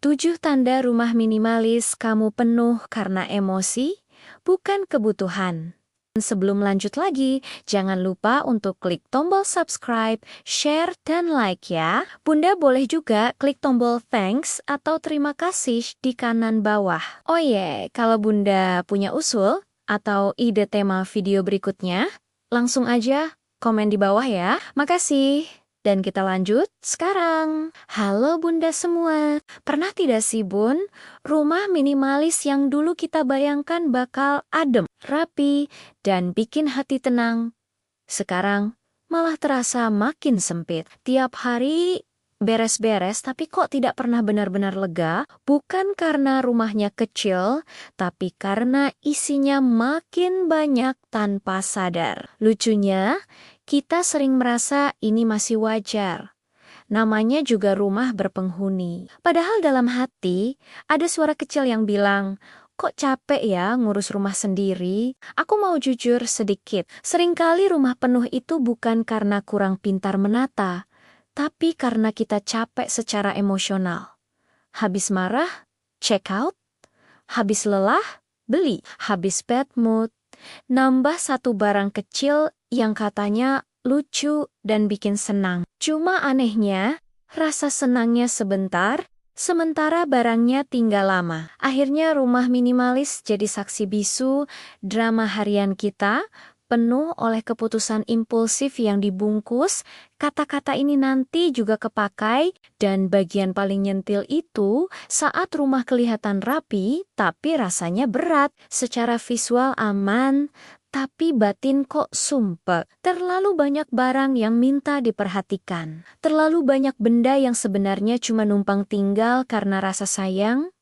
7 tanda rumah minimalis kamu penuh karena emosi, bukan kebutuhan. Sebelum lanjut lagi, jangan lupa untuk klik tombol subscribe, share, dan like ya. Bunda boleh juga klik tombol thanks atau terima kasih di kanan bawah. Oh iya, kalau Bunda punya usul atau ide tema video berikutnya, langsung aja komen di bawah ya. Makasih. Dan kita lanjut sekarang. Halo Bunda semua. Pernah tidak sih Bun, rumah minimalis yang dulu kita bayangkan bakal adem, rapi, dan bikin hati tenang, sekarang malah terasa makin sempit. Tiap hari beres-beres tapi kok tidak pernah benar-benar lega, bukan karena rumahnya kecil, tapi karena isinya makin banyak tanpa sadar. Lucunya, kita sering merasa ini masih wajar. Namanya juga rumah berpenghuni. Padahal dalam hati, ada suara kecil yang bilang, kok capek ya ngurus rumah sendiri? Aku mau jujur sedikit. Seringkali rumah penuh itu bukan karena kurang pintar menata, tapi karena kita capek secara emosional. Habis marah, check out. Habis lelah, beli. Habis bad mood, nambah satu barang kecil yang katanya lucu dan bikin senang. Cuma anehnya, rasa senangnya sebentar, sementara barangnya tinggal lama. Akhirnya rumah minimalis jadi saksi bisu drama harian kita, penuh oleh keputusan impulsif yang dibungkus. Kata-kata ini nanti juga kepakai, dan bagian paling nyentil itu saat rumah kelihatan rapi, tapi rasanya berat. Secara visual aman, tapi batin kok sumpek. Terlalu banyak barang yang minta diperhatikan. Terlalu banyak benda yang sebenarnya cuma numpang tinggal karena rasa sayang,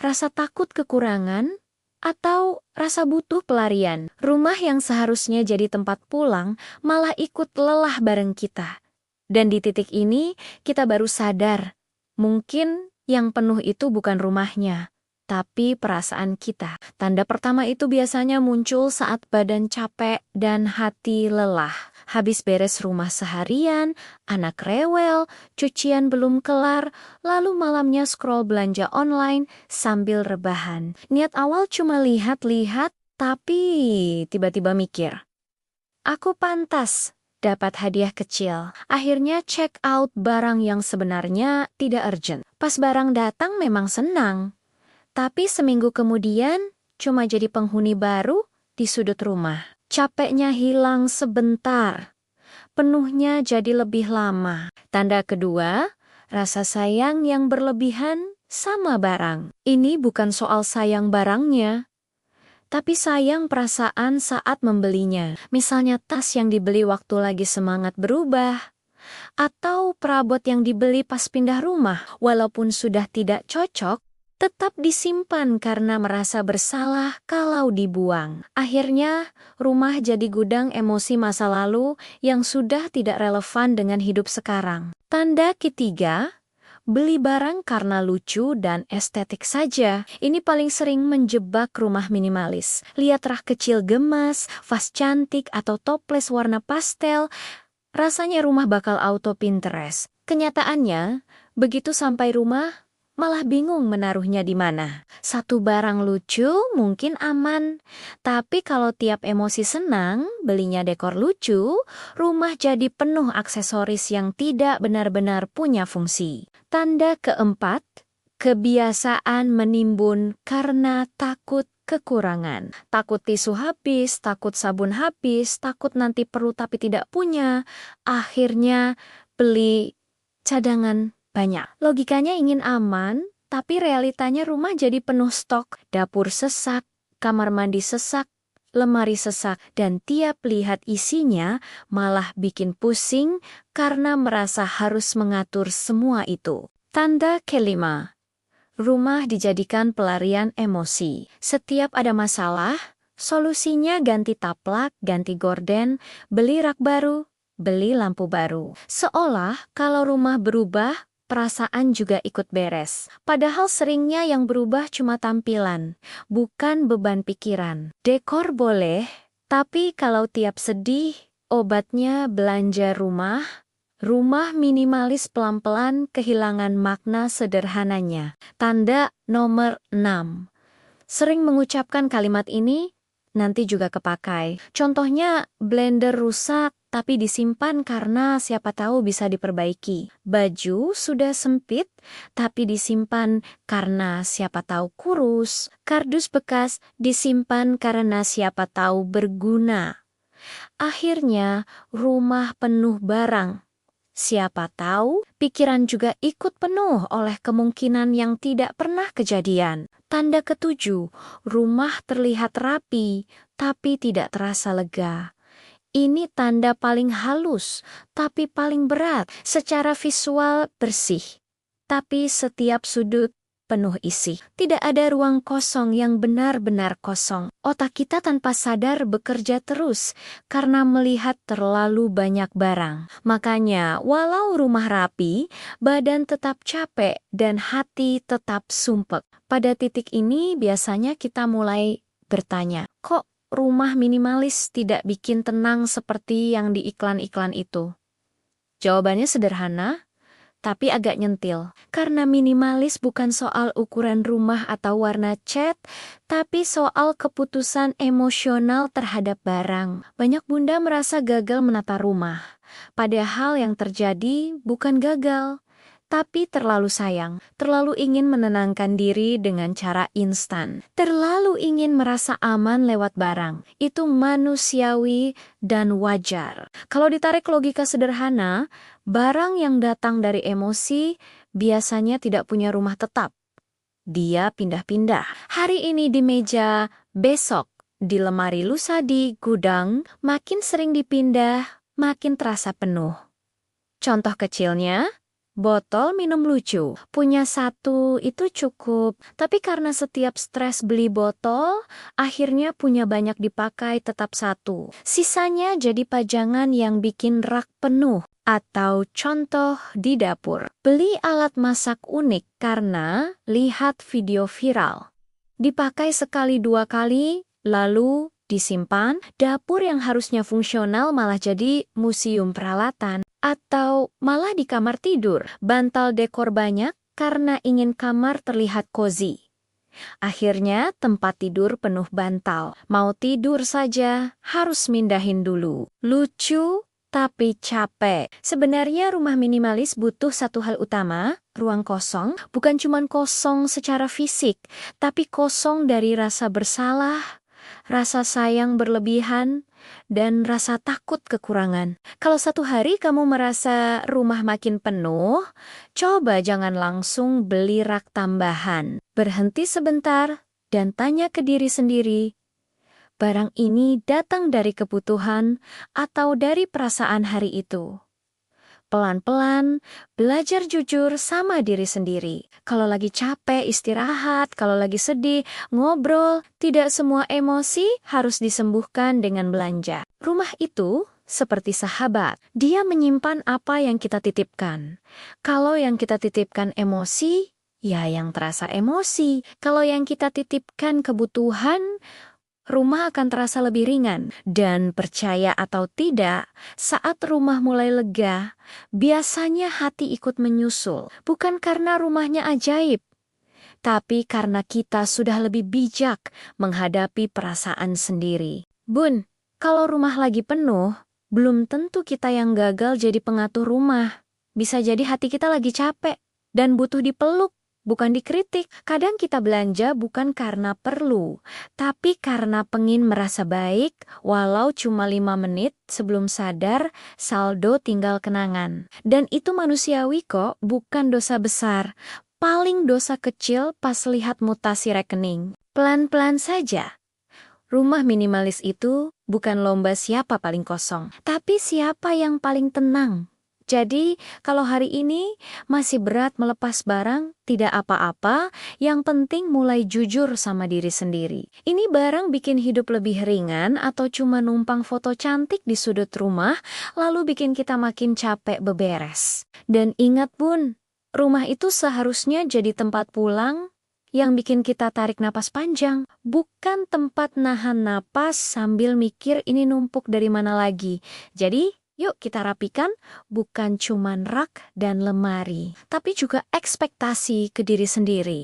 rasa takut kekurangan, atau rasa butuh pelarian. Rumah yang seharusnya jadi tempat pulang malah ikut lelah bareng kita. Dan di titik ini kita baru sadar, mungkin yang penuh itu bukan rumahnya, tapi perasaan kita. Tanda pertama itu biasanya muncul saat badan capek dan hati lelah. Habis beres rumah seharian, anak rewel, cucian belum kelar, lalu malamnya scroll belanja online sambil rebahan. Niat awal cuma lihat-lihat, tapi tiba-tiba mikir, aku pantas dapat hadiah kecil. Akhirnya check out barang yang sebenarnya tidak urgent. Pas barang datang memang senang, tapi seminggu kemudian cuma jadi penghuni baru di sudut rumah. Capeknya hilang sebentar, penuhnya jadi lebih lama. Tanda kedua, rasa sayang yang berlebihan sama barang. Ini bukan soal sayang barangnya, tapi sayang perasaan saat membelinya. Misalnya tas yang dibeli waktu lagi semangat berubah, atau perabot yang dibeli pas pindah rumah, walaupun sudah tidak cocok, tetap disimpan karena merasa bersalah kalau dibuang. Akhirnya, rumah jadi gudang emosi masa lalu yang sudah tidak relevan dengan hidup sekarang. Tanda ketiga, beli barang karena lucu dan estetik saja. Ini paling sering menjebak rumah minimalis. Lihat rak kecil gemas, vas cantik, atau toples warna pastel, rasanya rumah bakal auto Pinterest. Kenyataannya, begitu sampai rumah, malah bingung menaruhnya di mana. Satu barang lucu mungkin aman, tapi kalau tiap emosi senang, belinya dekor lucu, rumah jadi penuh aksesoris yang tidak benar-benar punya fungsi. Tanda keempat, kebiasaan menimbun karena takut kekurangan. Takut tisu habis, takut sabun habis, takut nanti perlu tapi tidak punya. Akhirnya beli cadangan banyak. Logikanya ingin aman, tapi realitanya rumah jadi penuh stok. Dapur sesak, kamar mandi sesak, lemari sesak, dan tiap lihat isinya malah bikin pusing karena merasa harus mengatur semua itu. Tanda kelima, rumah dijadikan pelarian emosi. Setiap ada masalah, solusinya ganti taplak, ganti gorden, beli rak baru, beli lampu baru. Seolah kalau rumah berubah, perasaan juga ikut beres. Padahal seringnya yang berubah cuma tampilan, bukan beban pikiran. Dekor boleh, tapi kalau tiap sedih, obatnya belanja rumah, Rumah minimalis pelan-pelan kehilangan makna sederhananya. Tanda nomor 6. Sering mengucapkan kalimat ini, nanti juga kepakai. Contohnya, blender rusak tapi disimpan karena siapa tahu bisa diperbaiki. Baju sudah sempit tapi disimpan karena siapa tahu kurus. Kardus bekas disimpan karena siapa tahu berguna. Akhirnya, rumah penuh barang. Siapa tahu, pikiran juga ikut penuh oleh kemungkinan yang tidak pernah kejadian. Tanda ketujuh, rumah terlihat rapi, tapi tidak terasa lega. Ini tanda paling halus, tapi paling berat. Secara visual bersih, tapi setiap sudut penuh isi. Tidak ada ruang kosong yang benar-benar kosong. Otak kita tanpa sadar bekerja terus karena melihat terlalu banyak barang. Makanya, walau rumah rapi, badan tetap capek dan hati tetap sumpek. Pada titik ini biasanya kita mulai bertanya, kok rumah minimalis tidak bikin tenang seperti yang di iklan-iklan itu? Jawabannya sederhana, tapi agak nyentil. Karena minimalis bukan soal ukuran rumah atau warna cat, tapi soal keputusan emosional terhadap barang. Banyak bunda merasa gagal menata rumah. Padahal yang terjadi bukan gagal, tapi terlalu sayang, terlalu ingin menenangkan diri dengan cara instan, terlalu ingin merasa aman lewat barang. Itu manusiawi dan wajar. Kalau ditarik logika sederhana, barang yang datang dari emosi biasanya tidak punya rumah tetap. Dia pindah-pindah. Hari ini di meja, besok di lemari, lusa di gudang, makin sering dipindah, makin terasa penuh. Contoh kecilnya, botol minum lucu. Punya satu itu cukup, tapi karena setiap stres beli botol, akhirnya punya banyak dipakai tetap satu. Sisanya jadi pajangan yang bikin rak penuh. Atau contoh di dapur. Beli alat masak unik karena lihat video viral. Dipakai sekali dua kali, lalu disimpan. Dapur yang harusnya fungsional malah jadi museum peralatan. Atau malah di kamar tidur, bantal dekor banyak karena ingin kamar terlihat cozy. Akhirnya tempat tidur penuh bantal. Mau tidur saja harus mindahin dulu. Lucu tapi capek. Sebenarnya rumah minimalis butuh satu hal utama, ruang kosong. Bukan cuma kosong secara fisik, tapi kosong dari rasa bersalah, rasa sayang berlebihan, dan rasa takut kekurangan. Kalau satu hari kamu merasa rumah makin penuh, coba jangan langsung beli rak tambahan. Berhenti sebentar dan tanya ke diri sendiri, barang ini datang dari kebutuhan atau dari perasaan hari itu? Pelan-pelan, belajar jujur sama diri sendiri. Kalau lagi capek, istirahat. Kalau lagi sedih, ngobrol. Tidak semua emosi harus disembuhkan dengan belanja. Rumah itu seperti sahabat. Dia menyimpan apa yang kita titipkan. Kalau yang kita titipkan emosi, ya yang terasa emosi. Kalau yang kita titipkan kebutuhan, rumah akan terasa lebih ringan. Dan percaya atau tidak, saat rumah mulai lega, biasanya hati ikut menyusul. Bukan karena rumahnya ajaib, tapi karena kita sudah lebih bijak menghadapi perasaan sendiri. Bun, kalau rumah lagi penuh, belum tentu kita yang gagal jadi pengatur rumah. Bisa jadi hati kita lagi capek dan butuh dipeluk, bukan dikritik. Kadang kita belanja bukan karena perlu, tapi karena pengin merasa baik, walau cuma 5 menit sebelum sadar saldo tinggal kenangan. Dan itu manusiawi kok, bukan dosa besar. Paling dosa kecil pas lihat mutasi rekening. Pelan-pelan saja. Rumah minimalis itu bukan lomba siapa paling kosong, tapi siapa yang paling tenang. Jadi, kalau hari ini masih berat melepas barang, tidak apa-apa, yang penting mulai jujur sama diri sendiri. Ini barang bikin hidup lebih ringan atau cuma numpang foto cantik di sudut rumah, lalu bikin kita makin capek beberes. Dan ingat bun, rumah itu seharusnya jadi tempat pulang yang bikin kita tarik napas panjang, bukan tempat nahan napas sambil mikir ini numpuk dari mana lagi. Jadi, Yuk kita rapikan, bukan cuman rak dan lemari, tapi juga ekspektasi ke diri sendiri.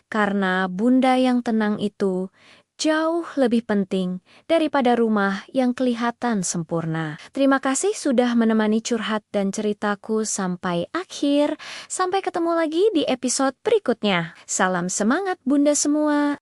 Karena bunda yang tenang itu jauh lebih penting daripada rumah yang kelihatan sempurna. Terima kasih sudah menemani curhat dan ceritaku sampai akhir. Sampai ketemu lagi di episode berikutnya. Salam semangat bunda semua.